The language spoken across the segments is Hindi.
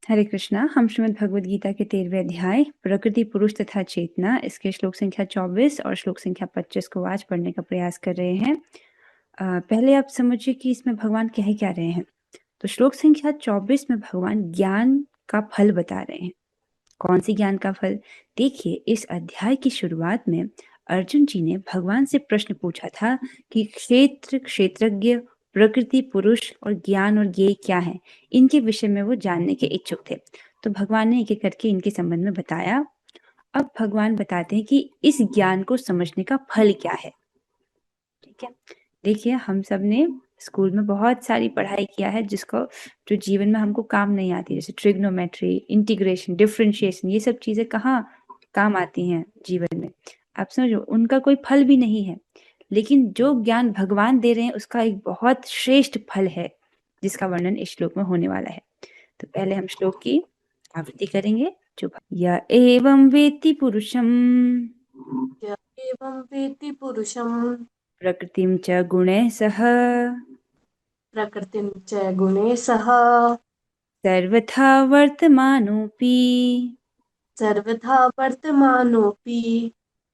हरे कृष्णा। हम श्रीमद् भगवद गीता के 13वें अध्याय प्रकृति पुरुष तथा चेतना, इसके श्लोक संख्या 24 और श्लोक संख्या 25 को आज पढ़ने का प्रयास कर रहे हैं। पहले आप समझिए कि इसमें भगवान कह क्या रहे हैं। तो श्लोक संख्या 24 में भगवान ज्ञान का फल बता रहे हैं। कौन सी ज्ञान का फल? देखिए, इस अध्याय की शुरुआत में अर्जुन जी ने भगवान से प्रश्न पूछा था कि क्षेत्र, क्षेत्रज्ञ, प्रकृति, पुरुष और ज्ञान और ज्ञेय क्या है। इनके विषय में वो जानने के इच्छुक थे। तो भगवान ने एक एक करके इनके संबंध में बताया। अब भगवान बताते हैं कि इस ज्ञान को समझने का फल क्या है। ठीक है, देखिए, हम सब ने स्कूल में बहुत सारी पढ़ाई किया है जो जीवन में हमको काम नहीं आती, जैसे ट्रिग्नोमेट्री, इंटीग्रेशन, डिफरेंशिएशन। ये सब चीजें कहाँ काम आती हैं जीवन में? आप समझो, उनका कोई फल भी नहीं है। लेकिन जो ज्ञान भगवान दे रहे हैं उसका एक बहुत श्रेष्ठ फल है, जिसका वर्णन इस श्लोक में होने वाला है। तो पहले हम श्लोक की आवृत्ति करेंगे। जो य एवं वेत्ति पुरुषम य एवं वेत्ति पुरुषं प्रकृतिं च गुणैः सह प्रकृतिं च गुणे सह सर्वथा वर्तमानोऽपि सर्वथा वर्तमानोऽपि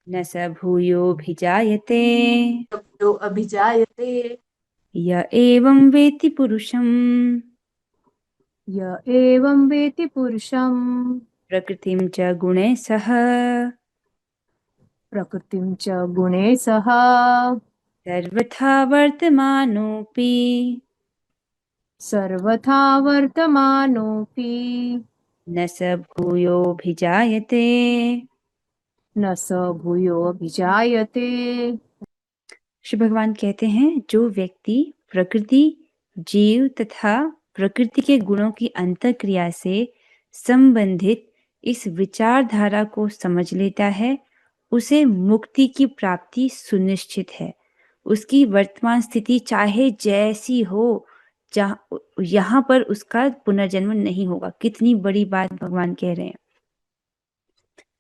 न स भूयोऽभिजायते। यो अभिजायते। य एवं वेत्ति पुरुषं य एवं वेत्ति पुरुषं प्रकृतिं च गुणैः सह प्रकृतिं च गुणे सह सर्वथा वर्तमानोऽपि सर्वथा वर्तमानोऽपि न स भूयोऽभिजायते। न स भूयोऽभिजायते। श्री भगवान कहते हैं, जो व्यक्ति प्रकृति, जीव तथा प्रकृति के गुणों की अंतःक्रिया से संबंधित इस विचारधारा को समझ लेता है, उसे मुक्ति की प्राप्ति सुनिश्चित है। उसकी वर्तमान स्थिति चाहे जैसी हो, यहाँ पर उसका पुनर्जन्म नहीं होगा। कितनी बड़ी बात भगवान कह रहे हैं।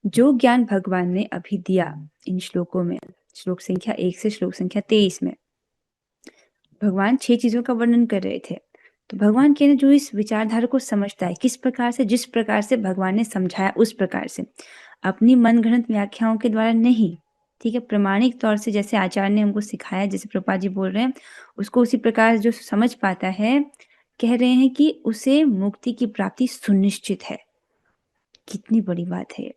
जो ज्ञान भगवान ने अभी दिया इन श्लोकों में, श्लोक संख्या 1 से श्लोक संख्या 23 में भगवान 6 चीजों का वर्णन कर रहे थे। तो भगवान के ने जो इस विचारधारा को समझता है, किस प्रकार से, जिस प्रकार से भगवान ने समझाया उस प्रकार से, अपनी मनगढ़ंत व्याख्याओं के द्वारा नहीं। ठीक है, प्रमाणिक तौर से जैसे आचार्य ने हमको सिखाया, जैसे प्रभुपाद जी बोल रहे हैं, उसको उसी प्रकार जो समझ पाता है, कह रहे हैं कि उसे मुक्ति की प्राप्ति सुनिश्चित है। कितनी बड़ी बात है।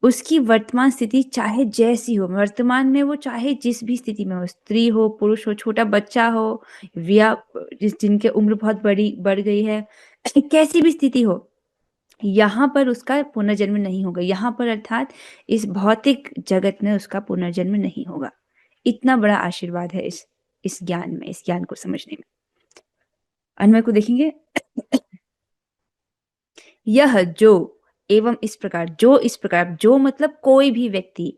उसकी वर्तमान स्थिति चाहे जैसी हो, वर्तमान में वो चाहे जिस भी स्थिति में हो, स्त्री हो, पुरुष हो, छोटा बच्चा हो, या जिनके उम्र बहुत बढ़ गई है, कैसी भी स्थिति हो, यहाँ पर उसका पुनर्जन्म नहीं होगा। यहाँ पर अर्थात इस भौतिक जगत में उसका पुनर्जन्म नहीं होगा। इतना बड़ा आशीर्वाद है इस ज्ञान में, इस ज्ञान को समझने में। अन्वय को देखेंगे। यह जो एवं इस प्रकार, जो मतलब कोई भी व्यक्ति,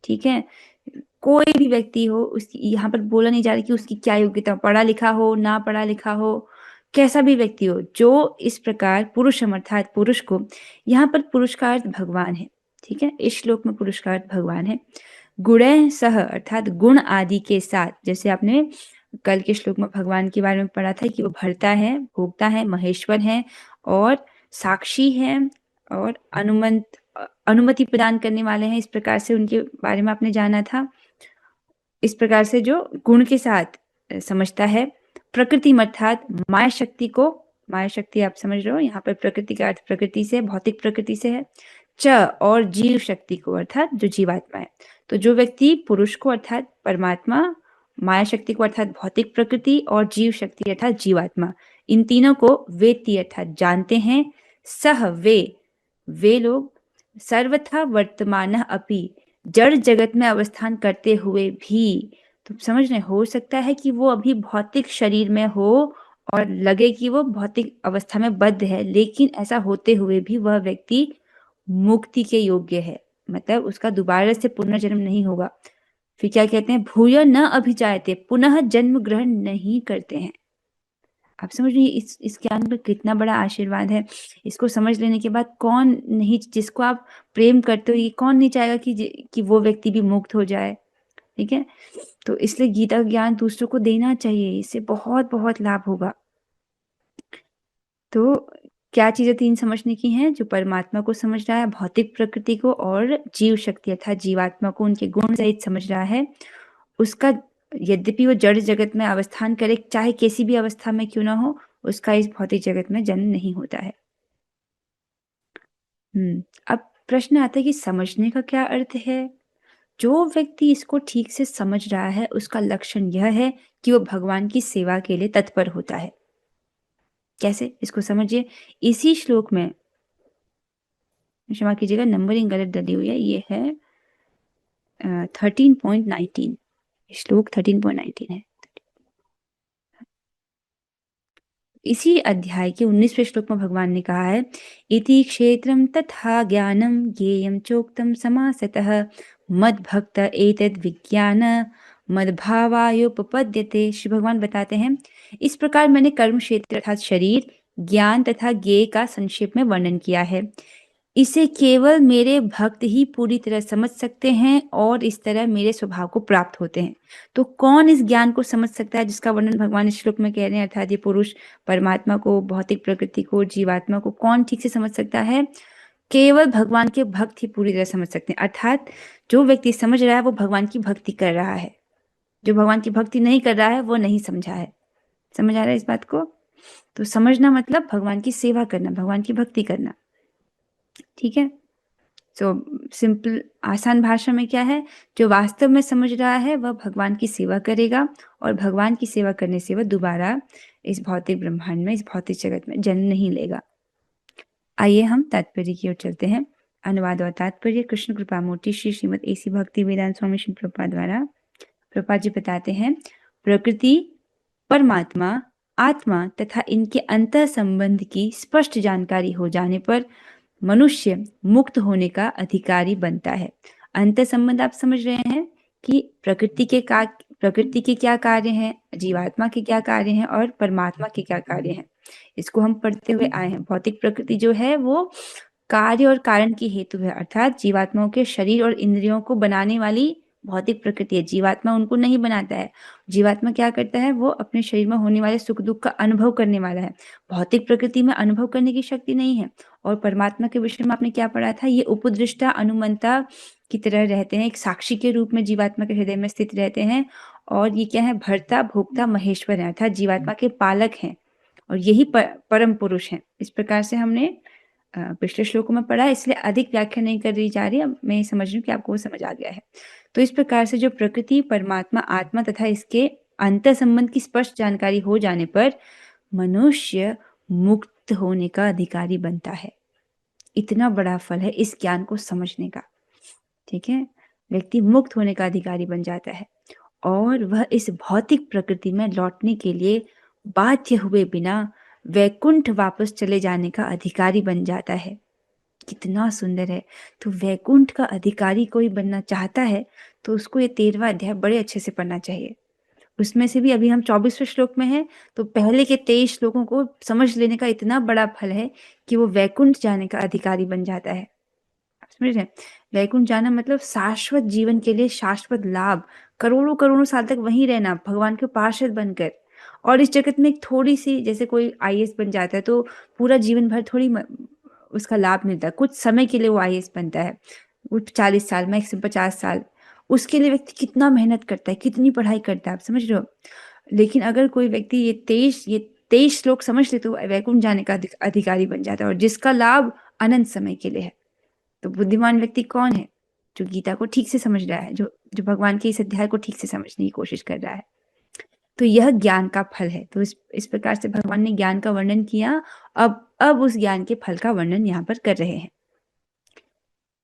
ठीक है, कोई भी व्यक्ति हो, उसकी यहाँ पर बोला नहीं जा रहा कि उसकी क्या योग्यता, पढ़ा लिखा हो, ना पढ़ा लिखा हो, कैसा भी व्यक्ति हो, जो इस प्रकार पुरुषम अर्थात पुरुष को, यहाँ पर पुरुष का अर्थ भगवान है। ठीक है, इस श्लोक में पुरुष का अर्थ भगवान है। गुणैः सह अर्थात गुण आदि के साथ, जैसे आपने कल के श्लोक में भगवान के बारे में पढ़ा था कि वो भरता है, भोगता है, महेश्वर है और साक्षी है और अनुमति प्रदान करने वाले हैं। इस प्रकार से उनके बारे में आपने जाना था। इस प्रकार से जो गुण के साथ समझता है। प्रकृति अर्थात माया शक्ति को, माया शक्ति आप समझ रहे हो, यहाँ पर प्रकृति का अर्थ प्रकृति से, भौतिक प्रकृति से है। च और जीव शक्ति को अर्थात जो जीवात्मा है। तो जो व्यक्ति पुरुष को अर्थात परमात्मा, माया शक्ति को अर्थात भौतिक प्रकृति और जीव शक्ति अर्थात जीवात्मा, इन तीनों को वेत्ति अर्थात जानते हैं। सह वे लोग सर्वथा वर्तमान अपि जड़ जगत में अवस्थान करते हुए भी, तो समझ रहे, हो सकता है कि वो अभी भौतिक शरीर में हो और लगे कि वो भौतिक अवस्था में बद्ध है, लेकिन ऐसा होते हुए भी वह व्यक्ति मुक्ति के योग्य है, मतलब उसका दोबारा से पुनर्जन्म नहीं होगा। फिर क्या कहते हैं, भूय न अभिजायते, पुनः जन्म ग्रहण नहीं करते हैं। आप समझ रही इस ज्ञान पर कितना बड़ा आशीर्वाद है। इसको समझ लेने के बाद कौन नहीं, जिसको आप प्रेम करते हो, ये कौन नहीं चाहेगा कि वो व्यक्ति भी मुक्त हो जाए। ठीक है, तो इसलिए गीता का ज्ञान दूसरों को देना चाहिए, इससे बहुत बहुत लाभ होगा। तो क्या चीजें तीन समझने की हैं? जो परमात्मा को समझ रहा है, भौतिक प्रकृति को और जीव शक्ति अर्थात जीवात्मा को उनके गुण सहित समझ रहा है, उसका यद्यपि वो जड़ जगत में अवस्थान करे, चाहे किसी भी अवस्था में क्यों ना हो, उसका इस भौतिक जगत में जन्म नहीं होता है। अब प्रश्न आता है कि समझने का क्या अर्थ है? जो व्यक्ति इसको ठीक से समझ रहा है, उसका लक्षण यह है कि वो भगवान की सेवा के लिए तत्पर होता है। कैसे? इसको समझिए। इसी श्लोक में, क्षमा कीजिएगा, नंबरिंग गलत डली हुई है, ये है 13.19, श्लोक 13.19 है। इसी अध्याय के 19वें श्लोक में भगवान ने कहा है, इति क्षेत्रम तथा ज्ञानम ज्ञेयं चोक्तम समासतः मद्भक्त एतद् विज्ञान मद्भावायोपपद्यते। श्री भगवान बताते हैं, इस प्रकार मैंने कर्म क्षेत्र अर्थात शरीर, ज्ञान तथा ज्ञेय का संक्षेप में वर्णन किया है। इसे केवल मेरे भक्त ही पूरी तरह समझ सकते हैं और इस तरह मेरे स्वभाव को प्राप्त होते हैं। तो कौन इस ज्ञान को समझ सकता है जिसका वर्णन भगवान इस श्लोक में कह रहे हैं? अर्थात ये पुरुष परमात्मा को, भौतिक प्रकृति को, जीवात्मा को कौन ठीक से समझ सकता है? केवल भगवान के भक्त ही पूरी तरह समझ सकते हैं। अर्थात जो व्यक्ति समझ रहा है वो भगवान की भक्ति कर रहा है, जो भगवान की भक्ति नहीं कर रहा है वो नहीं समझा है। समझ आ रहा है इस बात को? तो समझना मतलब भगवान की सेवा करना, भगवान की भक्ति करना। ठीक है, सो सिंपल आसान भाषा में क्या है, जो वास्तव में समझ रहा है वह भगवान की सेवा करेगा और भगवान की सेवा करने से वह दोबारा इस भौतिक ब्रह्मांड में, इस भौतिक जगत में जन्म नहीं लेगा। आइए हम तात्पर्य की ओर चलते हैं। अनुवाद और तात्पर्य कृष्ण कृपा मूर्ति श्री श्रीमद एसी भक्ति वेदांत स्वामी श्री प्रभुपाद द्वारा। प्रभुपाद जी बताते हैं, प्रकृति, परमात्मा, आत्मा तथा इनके अंतर संबंध की स्पष्ट जानकारी हो जाने पर मनुष्य मुक्त होने का अधिकारी बनता है। अंतर संबंध आप समझ रहे हैं कि प्रकृति के क्या कार्य हैं, जीवात्मा के क्या कार्य हैं और परमात्मा के क्या कार्य हैं। इसको हम पढ़ते हुए आए हैं। भौतिक प्रकृति जो है वो कार्य और कारण की हेतु है, अर्थात जीवात्माओं के शरीर और इंद्रियों को बनाने वाली भौतिक प्रकृति है। जीवात्मा उनको नहीं बनाता है। जीवात्मा क्या करता है, वो अपने शरीर में होने वाले सुख दुख का अनुभव करने वाला है। भौतिक प्रकृति में अनुभव करने की शक्ति नहीं है। और परमात्मा के विषय में आपने क्या पढ़ा था, ये उपदृष्टा अनुमंता की तरह रहते हैं, एक साक्षी के रूप में जीवात्मा के हृदय में स्थित रहते हैं। और ये क्या है, भर्ता भोक्ता महेश्वर है, अर्थात जीवात्मा के पालक हैं और यही परम पुरुष हैं। इस प्रकार से हमने पिछले श्लोकों में पढ़ा, इसलिए अधिक व्याख्या नहीं कर रही जा रही। अब मैं समझ रही हूँ कि आपको वो समझ आ गया है। तो इस प्रकार से जो प्रकृति, परमात्मा, आत्मा तथा इसके अंतर संबंध की स्पष्ट जानकारी हो जाने पर मनुष्य मुक्त होने का अधिकारी बनता है। इतना बड़ा फल है इस ज्ञान को समझने का। ठीक है, व्यक्ति मुक्त होने का अधिकारी बन जाता है और वह इस भौतिक प्रकृति में लौटने के लिए बाध्य हुए बिना वैकुंठ वापस चले जाने का अधिकारी बन जाता है। कितना सुंदर है। तो वैकुंठ का अधिकारी कोई बनना चाहता है तो उसको ये 13वां अध्याय बड़े अच्छे से पढ़ना चाहिए। उसमें से भी अभी हम 24वें श्लोक में हैं, तो पहले के 23 श्लोकों को समझ लेने का इतना बड़ा फल है कि वो वैकुंठ जाने का अधिकारी बन जाता है। आप समझ रहे हैं? वैकुंठ जाना मतलब शाश्वत जीवन के लिए शाश्वत लाभ, करोड़ों करोड़ों साल तक वहीं रहना भगवान के पार्षद बनकर। और इस जगत में एक थोड़ी सी, जैसे कोई आईएएस बन जाता है तो पूरा जीवन भर थोड़ी उसका लाभ मिलता है, कुछ समय के लिए वो आईएएस बनता है, वो 40 साल, मैक्सिमम 50 साल। उसके लिए व्यक्ति कितना मेहनत करता है, कितनी पढ़ाई करता है, आप समझ रहे हो। लेकिन अगर कोई व्यक्ति ये 23 श्लोक समझ ले तो वैकुंठ जाने का अधिकारी बन जाता है, और जिसका लाभ अनंत समय के लिए है। तो बुद्धिमान व्यक्ति कौन है? जो गीता को ठीक से समझ रहा है, जो जो भगवान के इस अध्याय को ठीक से समझने की कोशिश कर रहा है। तो यह ज्ञान का फल है। तो इस प्रकार से भगवान ने ज्ञान का वर्णन किया। अब उस ज्ञान के फल का वर्णन यहाँ पर कर रहे हैं।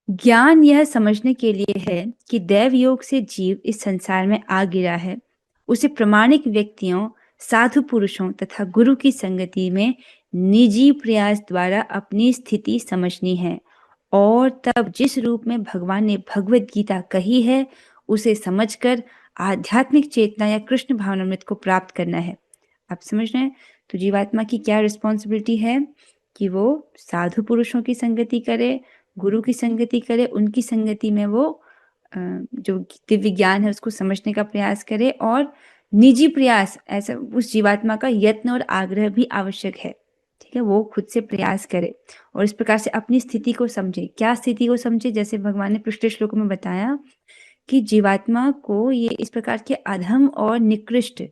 ज्ञान यह समझने के लिए है कि दैव योग से जीव इस संसार में आ गिरा है। उसे प्रामाणिक व्यक्तियों, साधु पुरुषों तथा गुरु की संगति में निजी प्रयास द्वारा अपनी स्थिति समझनी है और तब जिस रूप में भगवान ने भगवत गीता कही है उसे समझकर आध्यात्मिक चेतना या कृष्ण भावनामृत को प्राप्त करना है। आप समझ रहे हैं? तो जीवात्मा की क्या रिस्पॉन्सिबिलिटी है कि वो साधु पुरुषों की संगति करे, गुरु की संगति करे, उनकी संगति में वो जो दिव्य ज्ञान है उसको समझने का प्रयास करे। और निजी प्रयास, ऐसा उस जीवात्मा का यत्न और आग्रह भी आवश्यक है। ठीक है, वो खुद से प्रयास करे और इस प्रकार से अपनी स्थिति को समझे। क्या स्थिति को समझे? जैसे भगवान ने पिछले श्लोक में बताया कि जीवात्मा को ये इस प्रकार के अधम और निकृष्ट,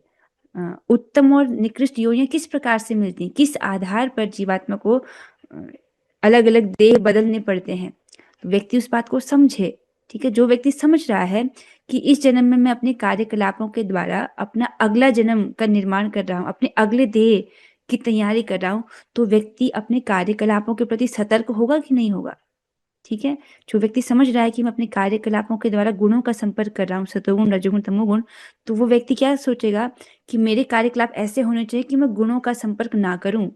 उत्तम और निकृष्ट योनियां किस प्रकार से मिलती हैं, किस आधार पर जीवात्मा को अलग अलग देह बदलने पड़ते हैं। तो व्यक्ति उस बात को समझे। ठीक है, जो व्यक्ति समझ रहा है कि इस जन्म में मैं अपने कार्यकलापों के द्वारा अपना अगला जन्म का निर्माण कर रहा हूँ, अपने अगले देह की तैयारी कर रहा हूँ, तो व्यक्ति अपने कार्यकलापों के प्रति सतर्क होगा कि नहीं होगा। ठीक है, जो व्यक्ति समझ रहा है कि मैं अपने कार्यकलापों के द्वारा गुणों का संपर्क कर रहा हूँ, सतोगुण रजोगुण तमोगुण, तो वो व्यक्ति क्या सोचेगा कि मेरे कार्यकलाप ऐसे होने चाहिए कि मैं गुणों का संपर्क ना करूं।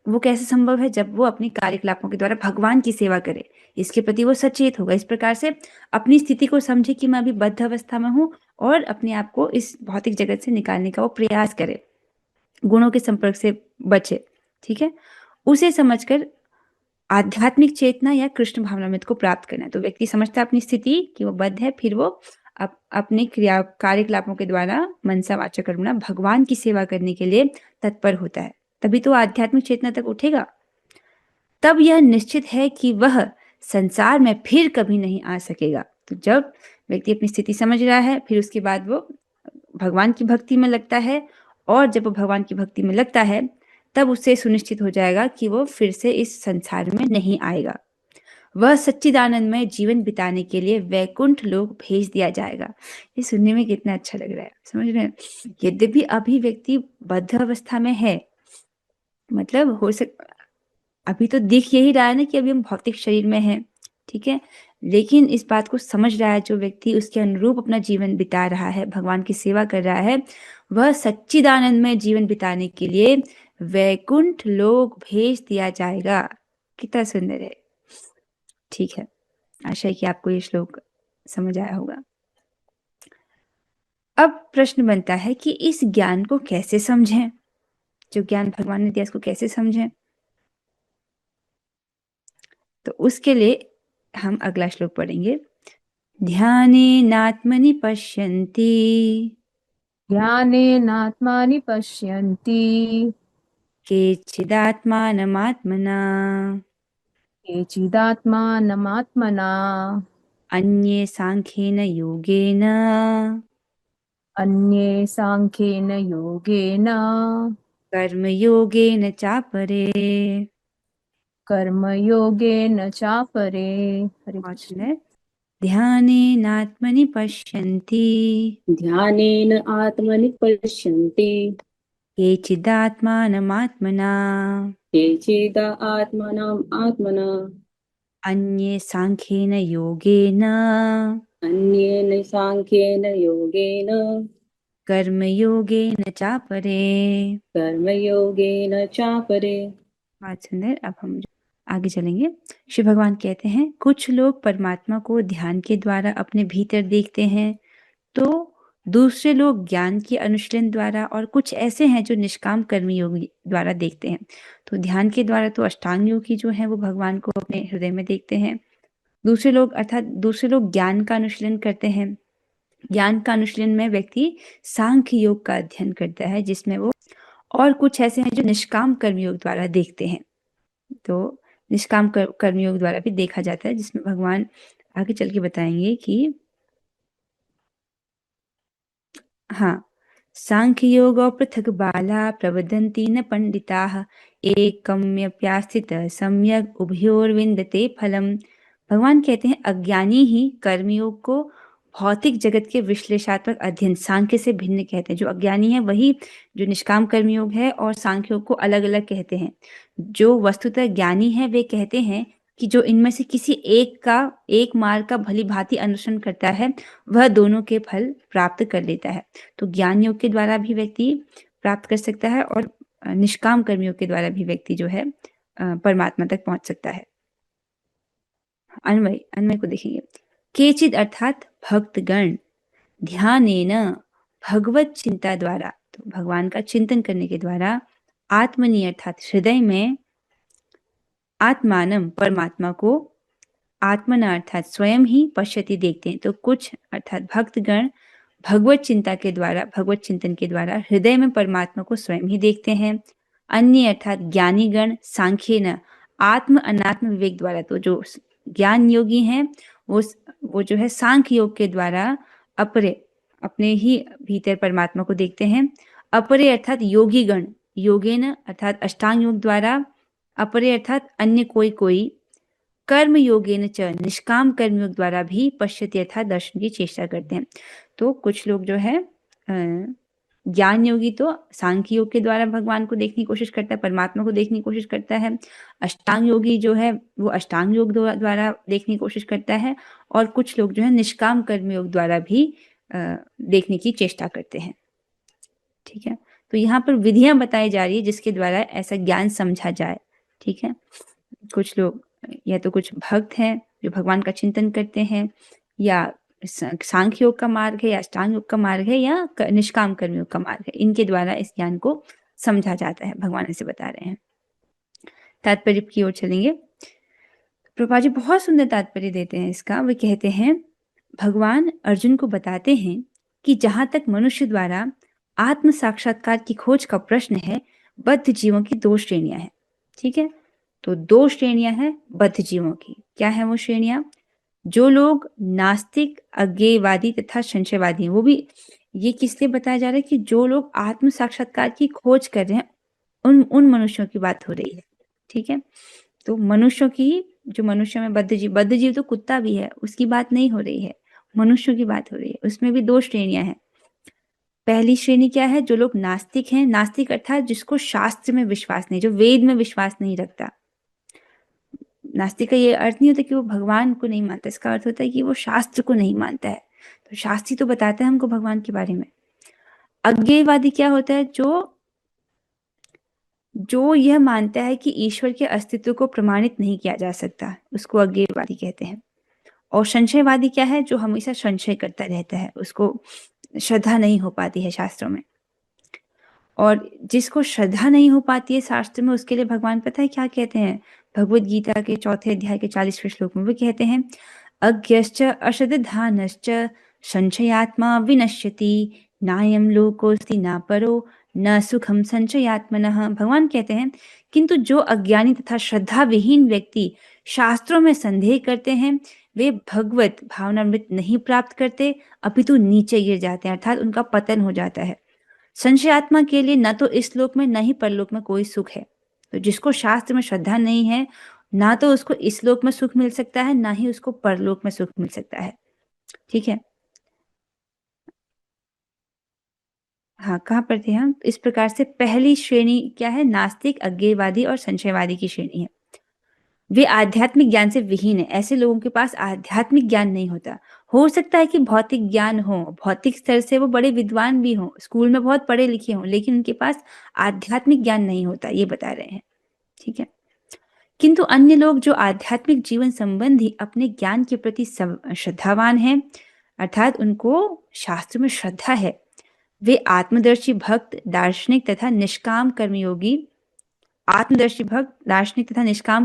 वो कैसे संभव है? जब वो अपने कार्यकलापों के द्वारा भगवान की सेवा करे, इसके प्रति वो सचेत होगा। इस प्रकार से अपनी स्थिति को समझे कि मैं अभी बद्ध अवस्था में हूँ और अपने आप को इस भौतिक जगत से निकालने का वो प्रयास करे, गुणों के संपर्क से बचे। ठीक है, उसे समझकर आध्यात्मिक चेतना या कृष्ण भावनामृत को प्राप्त करना है। तो व्यक्ति समझता है अपनी स्थिति कि वो बद्ध है, फिर वो अपने क्रिया कार्यकलापों के द्वारा मनसा वाचा कर्मणा भगवान की सेवा करने के लिए तत्पर होता है। तभी तो आध्यात्मिक चेतना तक उठेगा। तब यह निश्चित है कि वह संसार में फिर कभी नहीं आ सकेगा। तो जब व्यक्ति अपनी स्थिति समझ रहा है, फिर उसके बाद वो भगवान की भक्ति में लगता है, और जब वो भगवान की भक्ति में लगता है तब उससे सुनिश्चित हो जाएगा कि वो फिर से इस संसार में नहीं आएगा। वह सच्चिदानंद में जीवन बिताने के लिए वैकुंठ लोक भेज दिया जाएगा। ये सुनने में कितना अच्छा लग रहा है, समझ रहे हैं? यद्यपि अभी व्यक्ति बद्ध अवस्था में है, मतलब हो अभी तो दिख यही रहा है ना कि अभी हम भौतिक शरीर में हैं। ठीक है, लेकिन इस बात को समझ रहा है जो व्यक्ति उसके अनुरूप अपना जीवन बिता रहा है, भगवान की सेवा कर रहा है, वह सच्चिदानंद में जीवन बिताने के लिए वैकुंठ लोक भेज दिया जाएगा। कितना सुंदर है। ठीक है, आशा है कि आपको ये श्लोक समझ आया होगा। अब प्रश्न बनता है कि इस ज्ञान को कैसे समझें, जो ज्ञान भगवान ने दिया इसको कैसे समझें। तो उसके लिए हम अगला श्लोक पढ़ेंगे। ध्यानेनात्मनि पश्यन्ति ध्यानेनात्मानि पश्यन्ति केचिदात्मानमात्मना केचिदात्मानमात्मना अन्ये सांख्येन योगेन अन्ये साङ्ख्येन योगेन कर्मयोगेन चापरे। कर्मयोगेन चापरे। हरे बहुत कृष्ण। सुंदर। ध्यानेनात्मनि पश्यन्ति ध्यानेन आत्मनि पश्यन्ति केचिदात्मानमात्मना केचिद आत्मनाम् आत्मना अन्ये सांख्येन योगेन अन्येन साङ्ख्येन योगेन कर्मयोगेन चापरे। कर्मयोगेन चापरे। बहुत सुंदर। अब हम आगे चलेंगे। शिव भगवान कहते हैं, कुछ लोग परमात्मा को ध्यान के द्वारा अपने भीतर देखते हैं, तो दूसरे लोग ज्ञान के अनुशीलन द्वारा, और कुछ ऐसे हैं जो निष्काम कर्मी योग द्वारा देखते हैं। तो ध्यान के द्वारा तो अष्टांग योगी जो है वो भगवान को अपने हृदय में देखते हैं। दूसरे लोग अर्थात दूसरे लोग ज्ञान का अनुशीलन करते हैं। ज्ञान का अनुशीलन में व्यक्ति सांख्य योग का अध्ययन करता है, जिसमें वो, और कुछ ऐसे हैं जो निष्काम कर्मयोग द्वारा देखते हैं। तो निष्काम कर्मयोग द्वारा भी देखा जाता है, जिसमें भगवान आगे चल के बताएंगे कि हाँ, सांख्य योग पृथक बाला प्रवदन्ति न पंडिताः एकम्यप्यास्थित सम्यक उभयोर्विन्दते फलम। भगवान कहते हैं, अज्ञानी ही कर्मयोग को भौतिक जगत के विश्लेषणात्मक अध्ययन सांख्य से भिन्न कहते हैं। जो अज्ञानी है वही जो निष्काम कर्मयोग है और सांख्य योग को अलग अलग कहते हैं। जो वस्तुतः ज्ञानी है वे कहते हैं कि जो इनमें से किसी एक मार्ग का भली भांति अनुसरण करता है वह दोनों के फल प्राप्त कर लेता है। तो ज्ञान योग के द्वारा भी व्यक्ति प्राप्त कर सकता है, और निष्काम कर्मयोग के द्वारा भी व्यक्ति जो है परमात्मा तक पहुंच सकता है। अन्वय को देखेंगे। केचिद अर्थात भक्तगण ध्यानेन भगवत चिंता द्वारा, तो भगवान का चिंतन करने के द्वारा, आत्मनि अर्थात हृदय में, आत्मानम परमात्मा को, आत्मना अर्थात स्वयं ही, पश्यति देखते हैं। तो कुछ अर्थात भक्तगण भगवत चिंता के द्वारा, भगवत चिंतन के द्वारा हृदय में परमात्मा को स्वयं ही देखते हैं। अन्य अर्थात ज्ञानी गण सांख्य न आत्म अनात्म विवेक द्वारा, तो जो ज्ञान योगी हैं वो जो है सांख्य योग के द्वारा अपरे अपने ही भीतर परमात्मा को देखते हैं। अपरे अर्थात योगी गण योगेन अर्थात अष्टांग योग द्वारा, अपरे अर्थात अन्य कोई कोई, कर्म योगेन च निष्काम कर्म योग द्वारा भी पश्यति अर्थात दर्शन की चेष्टा करते हैं। तो कुछ लोग जो है ज्ञान योगी तो सांख्य योग के द्वारा भगवान को देखने की कोशिश करता है, परमात्मा को देखने की कोशिश करता है। अष्टांग योगी जो है वो अष्टांग योग द्वारा देखने की कोशिश करता है, और कुछ लोग जो है निष्काम कर्म योग द्वारा भी देखने की चेष्टा करते हैं। ठीक है, तो यहाँ पर विधियां बताई जा रही है जिसके द्वारा ऐसा ज्ञान समझा जाए। ठीक है, कुछ लोग या तो कुछ भक्त हैं जो भगवान का चिंतन करते हैं, या सांख्य योग का मार्ग है, या अष्टांग योग का मार्ग है, या निष्काम कर्म योग का मार्ग है, इनके द्वारा इस ज्ञान को समझा जाता है। भगवान ऐसे बता रहे हैं। तात्पर्य की ओर चलेंगे। प्रभुपाद जी बहुत सुंदर तात्पर्य देते हैं इसका। वे कहते हैं भगवान अर्जुन को बताते हैं कि जहां तक मनुष्य द्वारा आत्म साक्षात्कार की खोज का प्रश्न है, बद्ध जीवों की दो श्रेणियां हैं। ठीक है, तो दो श्रेणियां हैं बद्ध जीवों की। क्या है वो श्रेणियां? जो लोग नास्तिक, अज्ञेयवादी तथा संशयवादी हैं। वो भी ये किस लिए बताया जा रहा है कि जो लोग आत्म साक्षात्कार की खोज कर रहे हैं, उन मनुष्यों की बात हो रही है। ठीक है, तो मनुष्यों की, जो मनुष्य में बद्ध जीव तो कुत्ता भी है, उसकी बात नहीं हो रही है, मनुष्यों की बात हो रही है। उसमें भी दो श्रेणियां हैं। पहली श्रेणी क्या है? जो लोग नास्तिक हैं। नास्तिक अर्थात जिसको शास्त्र में विश्वास नहीं, जो वेद में विश्वास नहीं रखता। नास्तिक का ये अर्थ नहीं होता कि वो भगवान को नहीं मानता, इसका अर्थ होता है कि वो शास्त्र को नहीं मानता है। तो शास्त्री तो बताता है हमको भगवान के बारे में। अज्ञेयवादी क्या होता है? जो यह मानता है कि ईश्वर के अस्तित्व को प्रमाणित नहीं किया जा सकता, उसको अज्ञेयवादी कहते हैं। और संशयवादी क्या है? जो हमेशा संशय करता रहता है, उसको श्रद्धा नहीं हो पाती है शास्त्रों में। और जिसको श्रद्धा नहीं हो पाती है शास्त्र में, उसके लिए भगवान पता है क्या कहते हैं? भगवत गीता के 4 अध्याय के 40वें श्लोक में वो कहते हैं, अज्ञश्च अश्रद्धानश्च संशयात्मा विनश्यति नायम लोकोस्ति न परो न सुखम संशयात्मनः। भगवान कहते हैं किंतु जो अज्ञानी तथा श्रद्धा विहीन व्यक्ति शास्त्रों में संदेह करते हैं, वे भगवत भावनामृत नहीं प्राप्त करते, अपितु नीचे गिर जाते हैं, अर्थात उनका पतन हो जाता है। संशय आत्मा के लिए न तो इस लोक में न ही परलोक में कोई सुख है। तो जिसको शास्त्र में श्रद्धा नहीं है, ना तो उसको इस लोक में सुख मिल सकता है, ना ही उसको परलोक में सुख मिल सकता है। ठीक है, हाँ, कहाँ पर थे हम? इस प्रकार से पहली श्रेणी क्या है? नास्तिक, अज्ञेयवादी और संशयवादी की श्रेणी है। वे आध्यात्मिक ज्ञान से विहीन है। ऐसे लोगों के पास आध्यात्मिक ज्ञान नहीं होता। हो सकता है कि भौतिक ज्ञान हो, भौतिक स्तर से वो बड़े विद्वान भी हों, स्कूल में बहुत पढ़े लिखे हों, लेकिन उनके पास आध्यात्मिक ज्ञान नहीं होता, ये बता रहे हैं। ठीक है, किंतु अन्य लोग जो आध्यात्मिक जीवन संबंधी अपने ज्ञान के प्रति श्रद्धावान हैं, अर्थात उनको शास्त्र में श्रद्धा है, वे आत्मदर्शी भक्त, दार्शनिक तथा निष्काम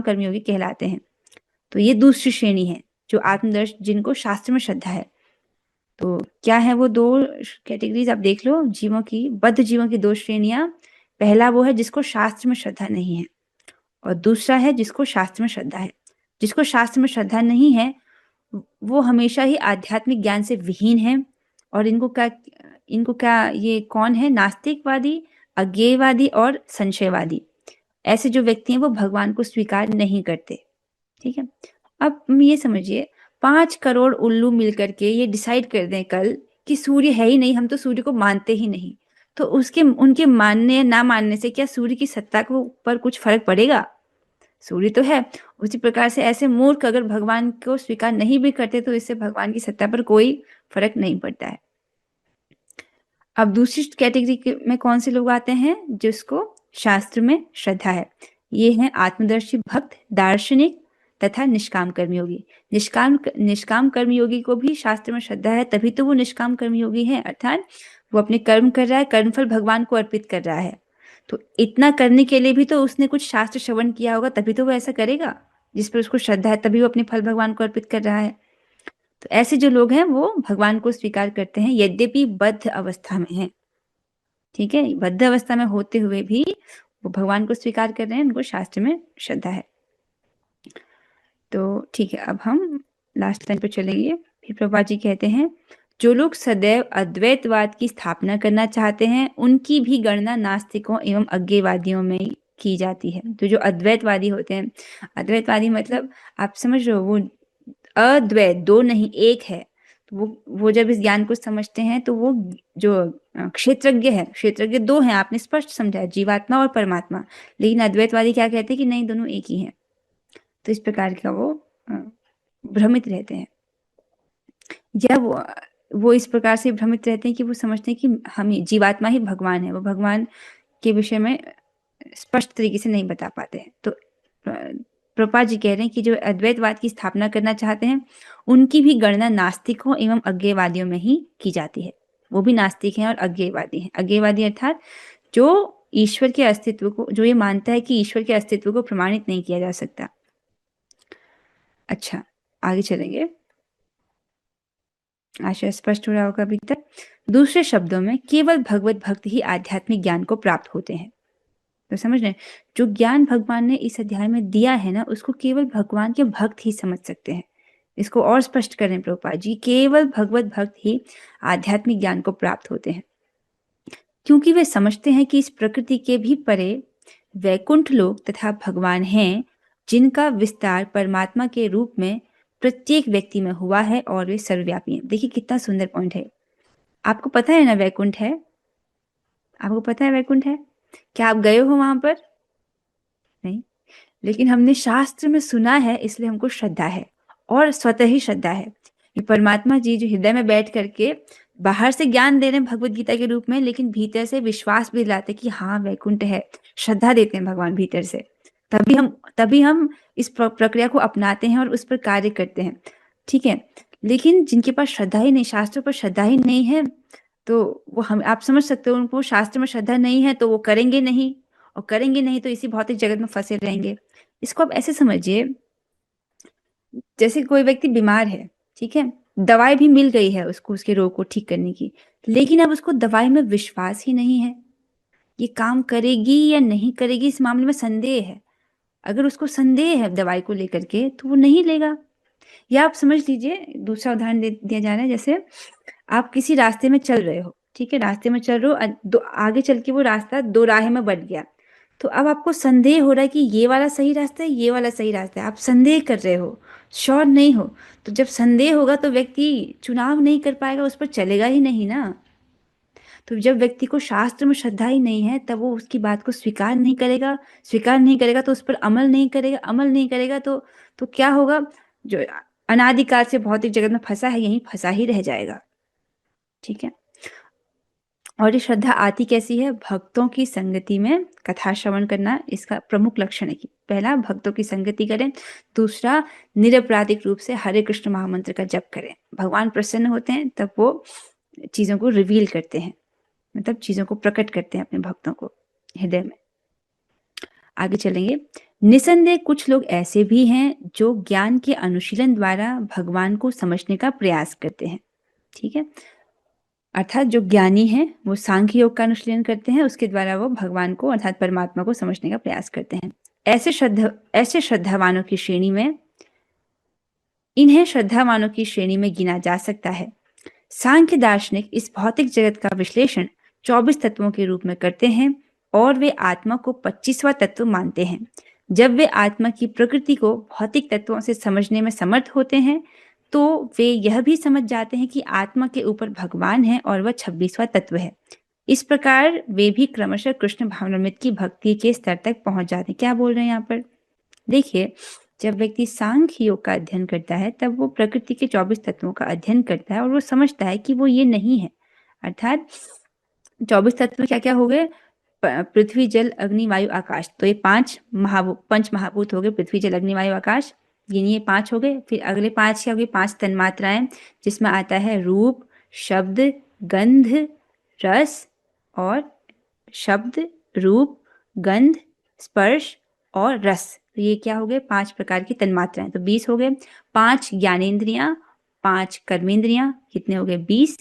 कर्मयोगी कहलाते हैं। तो ये दूसरी श्रेणी है, जो जिनको शास्त्र में श्रद्धा है। तो क्या है वो दो कैटेगरीज? आप देख लो जीवों की, बद्ध जीवों की दो श्रेणियां। पहला वो है जिसको शास्त्र में श्रद्धा नहीं है, और दूसरा है जिसको शास्त्र में श्रद्धा है। जिसको शास्त्र में श्रद्धा नहीं है वो हमेशा ही आध्यात्मिक ज्ञान से विहीन है। और इनको क्या ये कौन है? नास्तिकवादी, अज्ञेयवादी और संशयवादी। ऐसे जो व्यक्ति हैं वो भगवान को स्वीकार नहीं करते। ठीक है, अब ये समझिए 5 करोड़ उल्लू मिलकर के ये डिसाइड कर दें कल कि सूर्य है ही नहीं, हम तो सूर्य को मानते ही नहीं, तो उनके मानने या ना मानने से क्या सूर्य की सत्ता को पर कुछ फर्क पड़ेगा? सूर्य तो है। उसी प्रकार से ऐसे मूर्ख अगर भगवान को स्वीकार नहीं भी करते तो इससे भगवान की सत्ता पर कोई फर्क नहीं पड़ता है। अब दूसरी कैटेगरी में कौन से लोग आते हैं? जिसको शास्त्र में श्रद्धा है। ये हैं आत्मदर्शी भक्त, दार्शनिक तथा निष्काम कर्मयोगी। निष्काम कर्मयोगी को भी शास्त्र में श्रद्धा है, तभी तो वो निष्काम कर्मयोगी है, अर्थात वो अपने कर्म कर रहा है, कर्मफल भगवान को अर्पित कर रहा है। तो इतना करने के लिए भी तो उसने कुछ शास्त्र श्रवण किया होगा, तभी तो वो ऐसा करेगा। जिस पर उसको श्रद्धा है तभी वो अपने फल भगवान को अर्पित कर रहा है। तो ऐसे जो लोग हैं वो भगवान को स्वीकार करते हैं, यद्यपि बद्ध अवस्था में हैं। ठीक है, बद्ध अवस्था में होते हुए भी वो भगवान को स्वीकार कर रहे हैं, उनको शास्त्र में श्रद्धा है। तो ठीक है, अब हम लास्ट लाइन पर चलेंगे। फिर प्रभुपाद जी कहते हैं, जो लोग सदैव अद्वैतवाद की स्थापना करना चाहते हैं उनकी भी गणना नास्तिकों एवं अज्ञेयवादियों में की जाती है। तो जो अद्वैतवादी होते हैं, अद्वैतवादी मतलब आप समझ रहे हो, वो अद्वैत, दो नहीं एक है। तो वो जब इस ज्ञान को समझते हैं तो वो जो क्षेत्रज्ञ है, क्षेत्रज्ञ दो हैं, आपने स्पष्ट समझा, जीवात्मा और परमात्मा। लेकिन अद्वैतवादी क्या कहते हैं कि नहीं, दोनों एक ही हैं। तो इस प्रकार का वो भ्रमित रहते हैं, या वो इस प्रकार से भ्रमित रहते हैं कि वो समझते हैं कि हम जीवात्मा ही भगवान है। वो भगवान के विषय में स्पष्ट तरीके से नहीं बता पाते हैं। तो प्रभुपाद जी कह रहे हैं कि जो अद्वैतवाद की स्थापना करना चाहते हैं उनकी भी गणना नास्तिकों एवं अज्ञेयवादियों में ही की जाती है। वो भी नास्तिक हैं और अज्ञेयवादी हैं। अज्ञेयवादी अर्थात जो ईश्वर के अस्तित्व को, जो ये मानता है कि ईश्वर के अस्तित्व को प्रमाणित नहीं किया जा सकता। अच्छा, आगे चलेंगे, आशा स्पष्ट हो रहा होगा अभी तक। दूसरे शब्दों में केवल भगवत भक्त ही आध्यात्मिक ज्ञान को प्राप्त होते हैं। तो समझ रहे हैं, जो ज्ञान भगवान ने इस अध्याय में दिया है ना, उसको केवल भगवान के भक्त ही समझ सकते हैं। इसको और स्पष्ट करें प्रभुपाद जी, केवल भगवत भक्त ही आध्यात्मिक ज्ञान को प्राप्त होते हैं, क्योंकि वे समझते हैं कि इस प्रकृति के भी परे वैकुंठ लोक तथा भगवान हैं, जिनका विस्तार परमात्मा के रूप में प्रत्येक व्यक्ति में हुआ है और वे सर्वव्यापी हैं। देखिए कितना सुंदर पॉइंट है। आपको पता है ना वैकुंठ है? आपको पता है वैकुंठ है? क्या आप गए हो वहां पर? नहीं, लेकिन हमने शास्त्र में सुना है, इसलिए हमको श्रद्धा है, और स्वतः ही श्रद्धा है। ये परमात्मा जी जो हृदय में बैठ करके बाहर से ज्ञान दे रहे हैं भगवत गीता के रूप में, लेकिन भीतर से विश्वास भी दिलाते कि हाँ वैकुंठ है, श्रद्धा देते हैं भगवान भीतर से। तभी हम इस प्रक्रिया को अपनाते हैं और उस पर कार्य करते हैं। ठीक है, लेकिन जिनके पास श्रद्धा ही नहीं, शास्त्रों पर श्रद्धा ही नहीं है, तो वो हम आप समझ सकते हो, उनको शास्त्र में श्रद्धा नहीं है तो वो करेंगे नहीं, और करेंगे नहीं तो इसी भौतिक जगत में फंसे रहेंगे। इसको आप ऐसे समझिए, जैसे कोई व्यक्ति बीमार है, ठीक है, दवाई भी मिल गई है उसको उसके रोग को ठीक करने की, लेकिन अब उसको दवाई में विश्वास ही नहीं है, ये काम करेगी या नहीं करेगी, इस मामले में संदेह है। अगर उसको संदेह है दवाई को लेकर के तो वो नहीं लेगा। या आप समझ लीजिए, दूसरा उदाहरण दिया जा रहा है, जैसे आप किसी रास्ते में चल रहे हो, ठीक है, रास्ते में चल रहे हो, आगे चल के वो रास्ता दो राह में बट गया, तो अब आपको संदेह हो रहा है कि ये वाला सही रास्ता है, ये वाला सही रास्ता है, आप संदेह कर रहे हो, श्योर नहीं हो। तो जब संदेह होगा तो व्यक्ति चुनाव नहीं कर पाएगा, उस पर चलेगा ही नहीं ना। तो जब व्यक्ति को शास्त्र में श्रद्धा ही नहीं है, तब वो उसकी बात को स्वीकार नहीं करेगा, स्वीकार नहीं करेगा तो उस पर अमल नहीं करेगा, अमल नहीं करेगा तो क्या होगा, जो अनादिकाल से भौतिक जगत में फंसा है यहीं फंसा ही रह जाएगा। ठीक है, और ये श्रद्धा आती कैसी है? भक्तों की संगति में कथा श्रवण करना इसका प्रमुख लक्षण है कि पहला भक्तों की संगति करें, दूसरा निरपराधिक रूप से हरे कृष्ण महामंत्र का जप करें। भगवान प्रसन्न होते हैं तब वो चीजों को रिवील करते हैं, मतलब चीजों को प्रकट करते हैं अपने भक्तों को हृदय में। आगे चलेंगे। निसंदेह कुछ लोग ऐसे भी हैं जो ज्ञान के अनुशीलन द्वारा भगवान को समझने का प्रयास करते हैं। ठीक है, अर्थात जो ज्ञानी हैं वो सांख्य योग का अनुशीलन करते हैं, उसके द्वारा वो भगवान को अर्थात परमात्मा को समझने का प्रयास करते हैं। ऐसे श्रद्धावानों की श्रेणी में इन्हें श्रद्धावानों की श्रेणी में गिना जा सकता है। सांख्य दार्शनिक इस भौतिक जगत का विश्लेषण 24 तत्वों के रूप में करते हैं और वे आत्मा को 25वां तत्व मानते हैं। जब वे आत्मा की प्रकृति को भौतिक तत्वों से समझने में समर्थ होते हैं तो वे यह भी समझ जाते हैं कि आत्मा के ऊपर भगवान है और वह 26वां तत्व है। इस प्रकार वे भी क्रमशः कृष्ण भावनामृत की भक्ति के स्तर तक पहुंच जाते हैं। क्या बोल रहे हैं यहाँ पर? देखिए, जब व्यक्ति सांख्य योग का अध्ययन करता है तब वो प्रकृति के 24 तत्वों का अध्ययन करता है और वो समझता है कि वो ये नहीं है। अर्थात 24 तत्व क्या क्या हो गए? पृथ्वी जल अग्नि वायु आकाश। तो ये पंच महाभूत हो गए, पृथ्वी जल अग्नि वायु आकाश, ये 5 हो गए। फिर अगले 5 क्या हो गए? 5 तन्मात्राएं, जिसमें आता है रूप, शब्द, गंध, रस, और शब्द, रूप, गंध, स्पर्श और रस। तो ये क्या हो गए? 5 प्रकार की तन्मात्राएं, तो 20 हो गए। 5 ज्ञानेंद्रियां, 5 कर्मेंद्रियां, कितने हो गए? 20,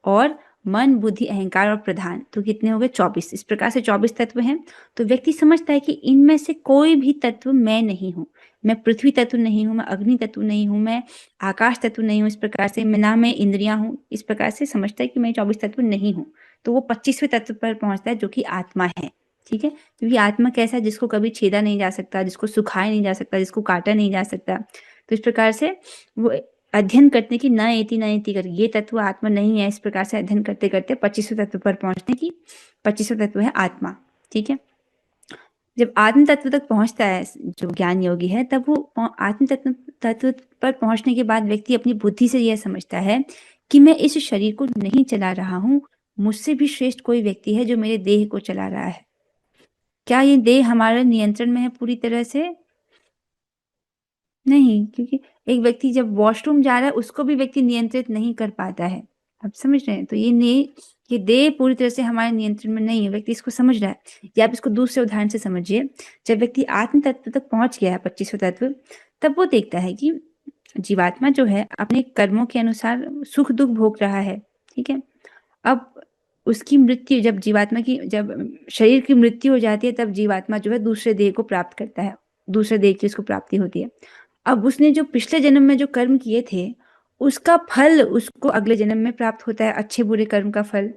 और मन, बुद्धि, अहंकार और प्रधान। तो कितने हो गए? 24। इस प्रकार से 24 तत्व हैं। तो व्यक्ति समझता है कि इनमें से कोई भी तत्व मैं नहीं हूँ। मैं पृथ्वी तत्व नहीं हूँ, मैं अग्नि तत्व नहीं हूँ, मैं आकाश तत्व नहीं हूँ। इस प्रकार से मैं इंद्रियां हूँ। इस प्रकार से समझता है कि मैं 24 तत्व नहीं हूँ। तो वो 25वें तत्व पर पहुंचता है, जो कि आत्मा है। ठीक है, क्योंकि आत्मा कैसा है? जिसको कभी छेदा नहीं जा सकता, जिसको सुखाया नहीं जा सकता, जिसको काटा नहीं जा सकता। तो इस प्रकार से वो अध्ययन करते कि न एति न एति कर, ये तत्व आत्मा नहीं है। इस प्रकार से अध्ययन करते करते 25वें तत्व पर पहुंचते कि 25वां तत्व है आत्मा। ठीक है, जब आत्म तत्व तक पहुंचता है जो ज्ञान योगी है, तब वो आत्म तत्व पर पहुंचने के बाद व्यक्ति अपनी बुद्धि से यह समझता है कि मैं इस शरीर को नहीं चला रहा हूँ, मुझसे भी श्रेष्ठ कोई व्यक्ति है जो मेरे देह को चला रहा है। क्या ये देह हमारे नियंत्रण में है पूरी तरह से? नहीं, क्योंकि एक व्यक्ति जब वॉशरूम जा रहा है उसको भी व्यक्ति नियंत्रित नहीं कर पाता है। आप समझ रहे हैं? तो ये देह पूरी तरह से हमारे नियंत्रण में नहीं है। व्यक्ति इसको समझ रहा है। या आप इसको दूसरे उदाहरण से समझिए। जब व्यक्ति आत्म तत्व तक पहुंच गया है, 25वां तत्व, तब वो देखता है कि जीवात्मा जो है अपने कर्मों के अनुसार सुख दुख भोग रहा है। ठीक है, अब उसकी मृत्यु, जब शरीर की मृत्यु हो जाती है, तब जीवात्मा जो है दूसरे देह को प्राप्त करता है, दूसरे देह की उसको प्राप्ति होती है। अब उसने जो पिछले जन्म में जो कर्म किए थे, उसका फल उसको अगले जन्म में प्राप्त होता है, अच्छे बुरे कर्म का फल।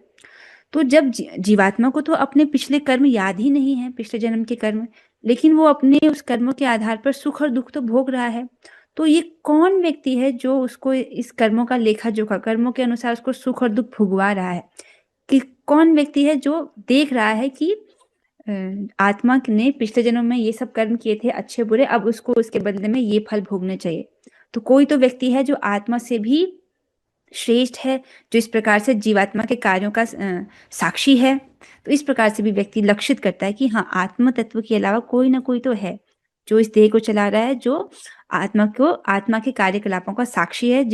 तो जब जीवात्मा को तो अपने पिछले कर्म याद ही नहीं है, पिछले जन्म के कर्म, लेकिन वो अपने उस कर्मों के आधार पर सुख और दुख तो भोग रहा है। तो ये कौन व्यक्ति है जो उसको इस कर्मों का लेखा जोखा, कर्मों के अनुसार उसको सुख और दुख भुगवा रहा है? कि कौन व्यक्ति है जो देख रहा है कि आत्मा ने पिछले जन्म में ये सब कर्म किए थे अच्छे बुरे, अब उसको उसके बदले में ये फल भोगने चाहिए। तो कोई तो व्यक्ति है जो आत्मा से भी श्रेष्ठ है, जो इस प्रकार से जीवात्मा के कार्यों का साक्षी है। तो इस प्रकार से भी व्यक्ति लक्षित करता है कि हाँ, आत्म तत्व के अलावा कोई ना कोई तो है जो इस देह को चला रहा है, जो आत्मा के कार्यकलापों का साक्षी है,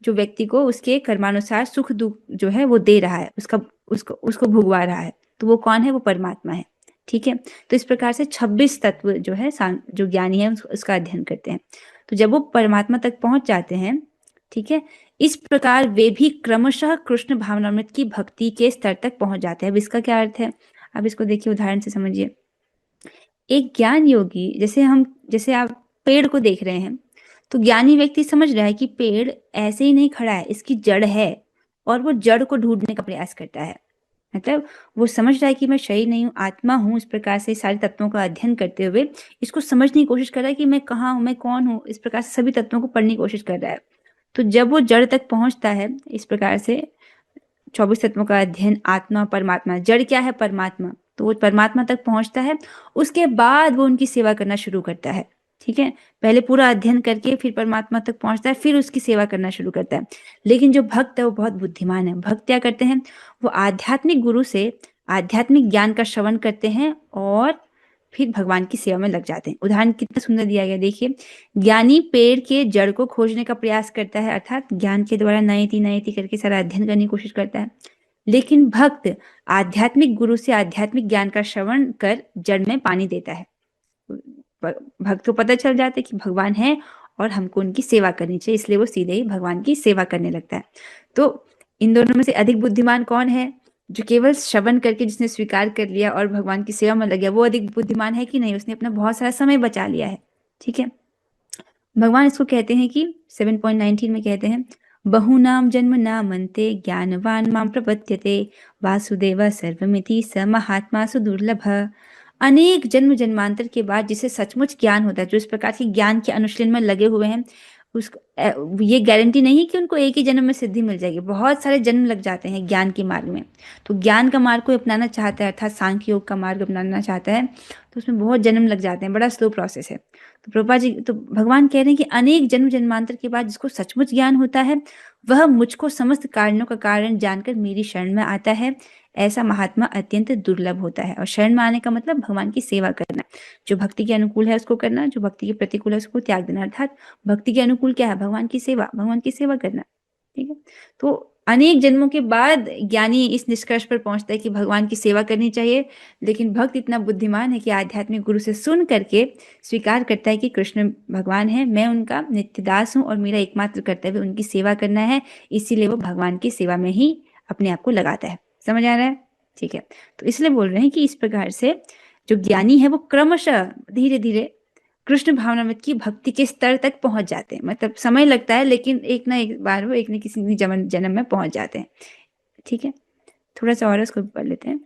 जो व्यक्ति को उसके कर्मानुसार सुख दुख जो है वो दे रहा है, उसको भुगवा रहा है। तो वो कौन है? वो परमात्मा है। ठीक है, तो इस प्रकार से 26 तत्व जो है जो ज्ञानी है उसका अध्ययन करते हैं। तो जब वो परमात्मा तक पहुंच जाते हैं, ठीक है, इस प्रकार वे भी क्रमशः कृष्ण भावनामृत की भक्ति के स्तर तक पहुंच जाते हैं। अब इसका क्या अर्थ है? अब इसको देखिए, उदाहरण से समझिए। एक ज्ञान योगी, जैसे आप पेड़ को देख रहे हैं, तो ज्ञानी व्यक्ति समझ रहा है कि पेड़ ऐसे ही नहीं खड़ा है, इसकी जड़ है, और वो जड़ को ढूंढने का प्रयास करता है। मतलब वो समझ रहा है कि मैं शरीर नहीं हूँ, आत्मा हूँ। इस प्रकार से सारे तत्वों का अध्ययन करते हुए इसको समझने की कोशिश कर रहा है कि मैं कहाँ हूँ, मैं कौन हूँ। इस प्रकार से सभी तत्वों को पढ़ने की कोशिश कर रहा है। तो जब वो जड़ तक पहुंचता है, इस प्रकार से 24 तत्वों का अध्ययन, आत्मा परमात्मा, जड़ क्या है? परमात्मा। तो वो परमात्मा तक पहुंचता है, उसके बाद वो उनकी सेवा करना शुरू करता है। ठीक है, पहले पूरा अध्ययन करके फिर परमात्मा तक पहुंचता है, फिर उसकी सेवा करना शुरू करता है। लेकिन जो भक्त है वो बहुत बुद्धिमान है। भक्त क्या करते हैं? वो आध्यात्मिक गुरु से आध्यात्मिक ज्ञान का श्रवण करते हैं और फिर भगवान की सेवा में लग जाते हैं। उदाहरण कितना सुंदर दिया गया, देखिए। ज्ञानी पेड़ के जड़ को खोजने का प्रयास करता है, अर्थात ज्ञान के द्वारा नयति करके सारा अध्ययन करने की कोशिश करता है। लेकिन भक्त आध्यात्मिक गुरु से आध्यात्मिक ज्ञान का श्रवण कर जड़ में पानी देता है। भक्त को पता चल जाता है कि भगवान है और हमको उनकी सेवा करनी चाहिए, इसलिए वो सीधे ही भगवान की सेवा करने लगता है। तो इन दोनों में से अधिक बुद्धिमान कौन है? जो केवल श्रवण करके जिसने स्वीकार कर लिया और भगवान की सेवा में लग गया, वो अधिक बुद्धिमान है कि नहीं? उसने अपना बहुत सारा समय बचा लिया है। ठीक है, भगवान इसको कहते हैं कि 7.19 में कहते हैं, बहुनाम जन्म नामन्ते ज्ञानवान माम प्रपद्यते वासुदेव सर्वमिति स महात्मा सुदुर्लभ। अनेक जन्म जन्मांतर के बाद जिसे सचमुच ज्ञान होता है, जो इस प्रकार के ज्ञान के अनुशीलन में लगे हुए हैं, ये गारंटी नहीं कि उनको एक ही जन्म में सिद्धि मिल जाएगी। बहुत सारे जन्म लग जाते हैं ज्ञान के मार्ग में। तो ज्ञान का मार्ग कोई अपनाना चाहता है, अर्थात सांख्य योग का मार्ग अपनाना चाहता है, तो उसमें बहुत जन्म लग जाते हैं, बड़ा स्लो प्रोसेस है। तो प्रभुपाद जी, तो भगवान कह रहे हैं कि अनेक जन्म जन्मांतर के बाद जिसको सचमुच ज्ञान होता है, वह मुझको समस्त कारणों का कारण जानकर मेरी शरण में आता है। ऐसा महात्मा अत्यंत दुर्लभ होता है। और शरण में आने का मतलब भगवान की सेवा करना। जो भक्ति के अनुकूल है उसको करना, जो भक्ति के प्रतिकूल है उसको त्याग देना। अर्थात भक्ति के अनुकूल क्या है? भगवान की सेवा करना। ठीक है, तो अनेक जन्मों के बाद ज्ञानी इस निष्कर्ष पर पहुंचता है कि भगवान की सेवा करनी चाहिए। लेकिन भक्त इतना बुद्धिमान है कि आध्यात्मिक गुरु से सुन करके स्वीकार करता है कि कृष्ण भगवान है, मैं उनका नित्य दास हूँ और मेरा एकमात्र कर्तव्य उनकी सेवा करना है। इसीलिए वो भगवान की सेवा में ही अपने आप को लगाता है। समझ आ रहा है? ठीक है, तो इसलिए बोल रहे हैं कि इस प्रकार से जो ज्ञानी है वो क्रमशः धीरे धीरे कृष्ण भावनामृत की भक्ति के स्तर तक पहुंच जाते हैं। मतलब समय लगता है, लेकिन एक ना एक बार वो एक न किसी न जन्म में पहुंच जाते हैं। ठीक है, थोड़ा सा और इसको पढ़ लेते हैं।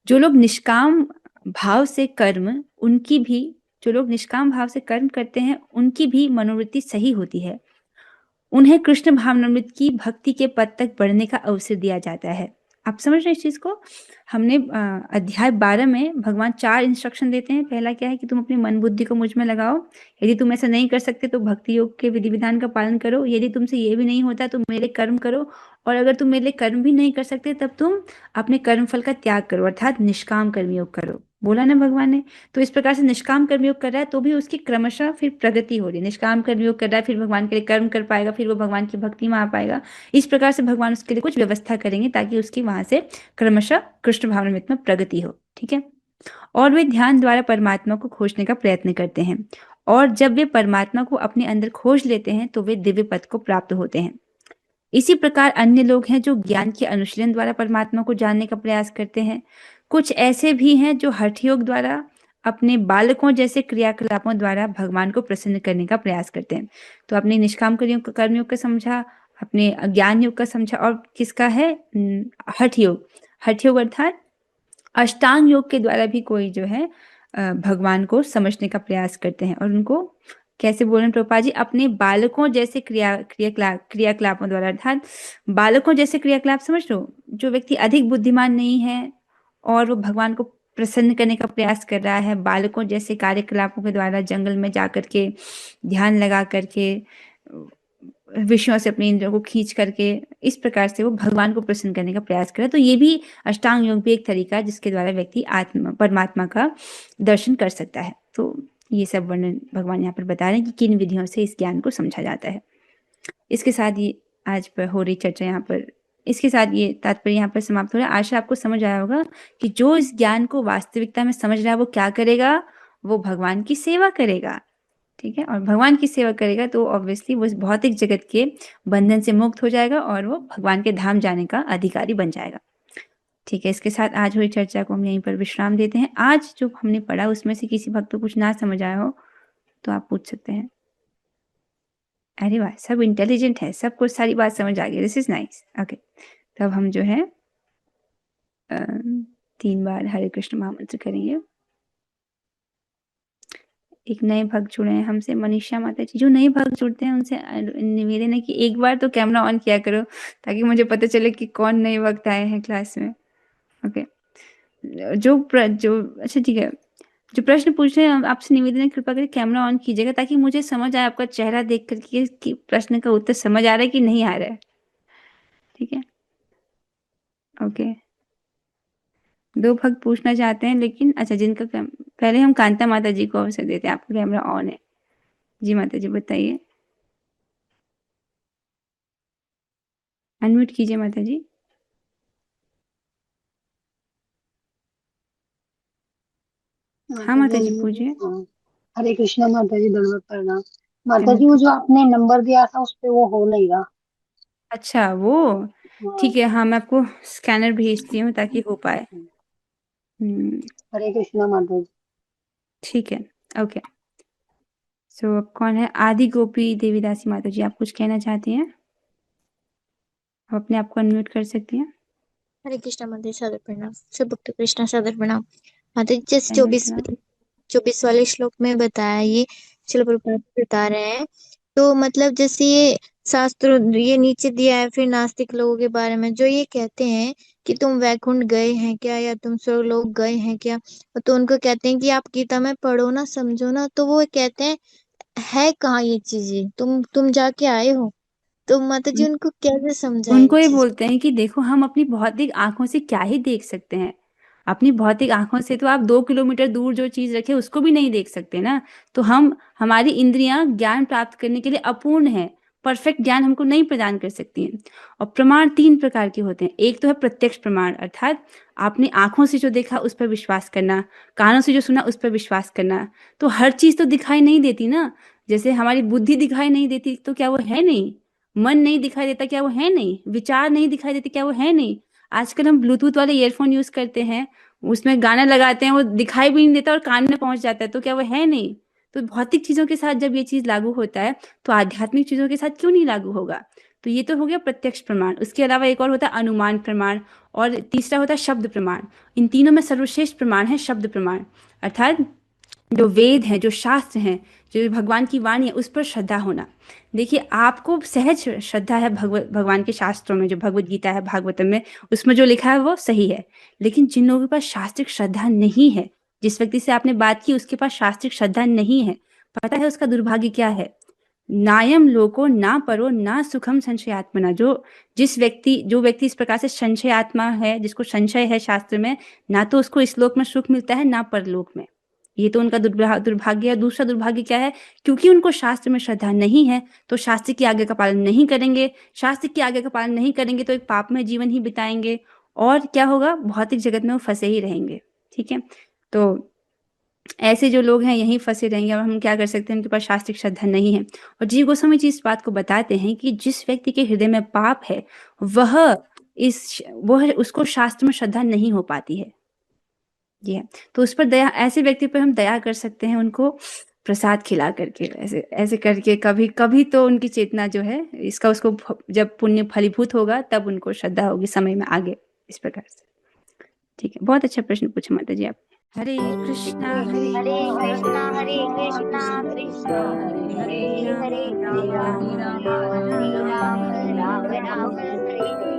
जो लोग निष्काम भाव से कर्म उनकी भी जो लोग निष्काम भाव से कर्म करते हैं उनकी भी मनोवृत्ति सही होती है। उन्हें कृष्ण भावनामृत की भक्ति के पद तक बढ़ने का अवसर दिया जाता है। आप समझ रहे हैं इस चीज को? हमने अध्याय 12 में भगवान 4 इंस्ट्रक्शन देते हैं। पहला क्या है कि तुम अपनी मन बुद्धि को मुझ में लगाओ। यदि तुम ऐसा नहीं कर सकते तो भक्ति योग के विधि विधान का पालन करो। यदि तुमसे ये भी नहीं होता तो मेरे कर्म करो, और अगर तुम मेरे लिए कर्म भी नहीं कर सकते तब तुम अपने कर्म फल का त्याग करो, अर्थात निष्काम कर्म योग करो। बोला ना भगवान ने? तो इस प्रकार से निष्काम कर्मयोग कर रहा है तो भी उसकी क्रमशः फिर प्रगति हो रही है। निष्काम कर्मयोग कर रहा है, फिर भगवान के लिए कर्म कर पाएगा, फिर वो भगवान की भक्ति में आ पाएगा। इस प्रकार से भगवान उसके लिए कुछ व्यवस्था करेंगे ताकि उसकी वहां से क्रमशः कृष्ण भावनामृत में प्रगति हो। ठीक है, और वे ध्यान द्वारा परमात्मा को खोजने का प्रयत्न करते हैं, और जब वे परमात्मा को अपने अंदर खोज लेते हैं तो वे दिव्य पद को प्राप्त होते हैं। इसी प्रकार अन्य लोग हैं जो ज्ञान के अनुशीलन द्वारा परमात्मा को जानने का प्रयास करते हैं। कुछ ऐसे भी हैं जो हठ योग द्वारा अपने बालकों जैसे क्रियाकलापों द्वारा भगवान को प्रसन्न करने का प्रयास करते हैं। तो अपने निष्काम कर्मयोग का समझा, अपने ज्ञान योग का समझा, और किसका है? हठ योग। हठ योग अर्थात अष्टांग योग के द्वारा भी कोई जो है भगवान को समझने का प्रयास करते हैं। और उनको कैसे बोल रहे हैं प्रभुपाद जी? अपने बालकों जैसे क्रियाकलापों द्वारा, अर्थात बालकों जैसे क्रियाकलाप समझ लो। जो व्यक्ति अधिक बुद्धिमान नहीं है और वो भगवान को प्रसन्न करने का प्रयास कर रहा है, बालकों जैसे कार्यकलापों के द्वारा जंगल में जा करके ध्यान लगा करके विषयों से अपने इंद्रियों को खींच करके इस प्रकार से वो भगवान को प्रसन्न करने का प्रयास करे, तो ये भी अष्टांग योग भी एक तरीका है जिसके द्वारा व्यक्ति परमात्मा का दर्शन कर सकता है। तो ये सब वर्णन भगवान यहाँ पर बता रहे हैं कि किन विधियों से इस ज्ञान को समझा जाता है। इसके साथ ये आज पर हो रही चर्चा यहाँ पर, इसके साथ ये तात्पर्य यहाँ पर समाप्त हो रहा है। आशा आपको समझ आया होगा कि जो इस ज्ञान को वास्तविकता में समझ रहा है वो क्या करेगा? वो भगवान की सेवा करेगा। ठीक है, और भगवान की सेवा करेगा तो ऑब्वियसली वो इस भौतिक जगत के बंधन से मुक्त हो जाएगा और वो भगवान के धाम जाने का अधिकारी बन जाएगा। ठीक है, इसके साथ आज हुई चर्चा को हम यहीं पर विश्राम देते हैं। आज जो हमने पढ़ा उसमें से किसी भक्त को कुछ ना समझ आया हो तो आप पूछ सकते हैं। अरे वाह, सब इंटेलिजेंट है, सबको सारी बात समझ आ गई। This is nice. ओके, तब हम जो है 3 बार हरे कृष्ण महामंत्र करेंगे। एक नए भक्त जुड़े हैं हमसे, मनीषा माता जी। जो नए भक्त जुड़ते हैं उनसे निवेदन है कि एक बार तो कैमरा ऑन किया करो ताकि मुझे पता चले कि कौन नए भक्त आए हैं क्लास में। ओके, अच्छा ठीक है, जो प्रश्न पूछ रहे हैं आपसे निवेदन है कृपा करके कैमरा ऑन कीजिएगा ताकि मुझे समझ आए आपका चेहरा देख करके कि प्रश्न का उत्तर समझ आ रहा है कि नहीं आ रहा है। ठीक है, ओके। 2 भक्त पूछना चाहते हैं लेकिन अच्छा, जिनका पहले हम कांता माता जी को अवसर देते हैं। आपका कैमरा ऑन है जी माता जी, बताइए। अनम्यूट कीजिए माता जी। हाँ माता जी, पूछिए। हरे कृष्णा माता जी, दंडवत प्रणाम। माता जी, वो जो आपने नंबर दिया था उस पे वो हो नहीं रहा। अच्छा, वो ठीक है, हाँ मैं आपको स्कैनर भेजती हूँ ताकि हो पाए। हरे कृष्णा माता जी। ठीक है, ओके। सो अब कौन है? आदि गोपी देवीदासी माता जी, आप कुछ कहना चाहती हैं? आप अपने आप को अनम्यूट कर सकती हैं। हरे कृष्णा माता जी, सादर प्रणाम। सब भक्त कृष्णा सादर प्रणाम। माता जी, जैसे धन्यवाद। 24 वाले श्लोक में बताया, ये शिल प्रभुपाद बता रहे हैं। तो मतलब जैसे ये शास्त्र ये नीचे दिया है, फिर नास्तिक लोगों के बारे में जो ये कहते हैं कि तुम वैकुंठ गए हैं क्या, या तुम स्वर्गलोक गए हैं क्या, तो उनको कहते हैं कि आप गीता में पढ़ो ना, समझो ना। तो वो कहते हैं है कहाँ ये चीजें, तुम जाके आए हो। तो माता जी उनको कैसे समझाए उनको ये ये चीज? बोलते हैं कि देखो, हम अपनी भौतिक आंखों से क्या ही देख सकते हैं। अपनी भौतिक आंखों से तो आप 2 किलोमीटर दूर जो चीज रखे उसको भी नहीं देख सकते ना। तो हमारी इंद्रियां ज्ञान प्राप्त करने के लिए अपूर्ण है, परफेक्ट ज्ञान हमको नहीं प्रदान कर सकती हैं। और प्रमाण 3 प्रकार के होते हैं। एक तो है प्रत्यक्ष प्रमाण, अर्थात आपने आंखों से जो देखा उस पर विश्वास करना, कानों से जो सुना उस पर विश्वास करना। तो हर चीज तो दिखाई नहीं देती ना। जैसे हमारी बुद्धि दिखाई नहीं देती तो क्या वो है नहीं? मन नहीं दिखाई देता क्या वो है नहीं, विचार नहीं दिखाई देते क्या वो है नहीं। आजकल हम ब्लूटूथ वाले ईयरफोन यूज करते हैं, उसमें गाना लगाते हैं, वो दिखाई भी नहीं देता और कान में पहुंच जाता है, तो क्या वो है नहीं। तो भौतिक चीजों के साथ जब ये चीज लागू होता है तो आध्यात्मिक चीजों के साथ क्यों नहीं लागू होगा। तो ये तो हो गया प्रत्यक्ष प्रमाण। उसके अलावा एक और होता है अनुमान प्रमाण, और तीसरा होता है शब्द प्रमाण। इन तीनों में सर्वश्रेष्ठ प्रमाण है शब्द प्रमाण, अर्थात जो वेद हैं, जो शास्त्र हैं, जो भगवान की वाणी है, उस पर श्रद्धा होना। देखिए, आपको सहज श्रद्धा है भगवान के शास्त्रों में, जो भगवत गीता है, भागवतम में, उसमें जो लिखा है वो सही है। लेकिन जिन लोगों के पास शास्त्रिक श्रद्धा नहीं है, जिस व्यक्ति से आपने बात की उसके पास शास्त्रिक श्रद्धा नहीं है, पता है उसका दुर्भाग्य क्या है? नायम लोको ना परो ना सुखम संशयात्मना। जो व्यक्ति इस प्रकार से संशयात्मा है, जिसको संशय है शास्त्र में, ना तो उसको इस लोक में सुख मिलता है ना परलोक में। ये तो उनका दुर्भाग्य है। दूसरा दुर्भाग्य क्या है? क्योंकि उनको शास्त्र में श्रद्धा नहीं है तो शास्त्र की आज्ञा का पालन नहीं करेंगे। शास्त्र की आज्ञा का पालन नहीं करेंगे तो एक पापमय जीवन ही बिताएंगे, और क्या होगा, भौतिक जगत में वो फंसे ही रहेंगे। ठीक है, तो ऐसे जो लोग हैं यहीं फंसे रहेंगे। और हम क्या कर सकते हैं, उनके पास शास्त्रिक श्रद्धा नहीं है। और जीव गोस्वामी जी इस बात को बताते हैं कि जिस व्यक्ति के हृदय में पाप है वह उसको शास्त्र में श्रद्धा नहीं हो पाती है। जी है, तो उस पर दया, ऐसे व्यक्ति पर हम दया कर सकते हैं, उनको प्रसाद खिला करके, ऐसे ऐसे करके कभी कभी तो उनकी चेतना जो है इसका, उसको जब पुण्य फलीभूत होगा तब उनको श्रद्धा होगी समय में आगे, इस प्रकार से। ठीक है, बहुत अच्छा प्रश्न पूछा माता जी आप। हरे कृष्णा हरे कृष्णा कृष्णा हरे हरे, हरे राम हरे राम, राम राम हरे हरे।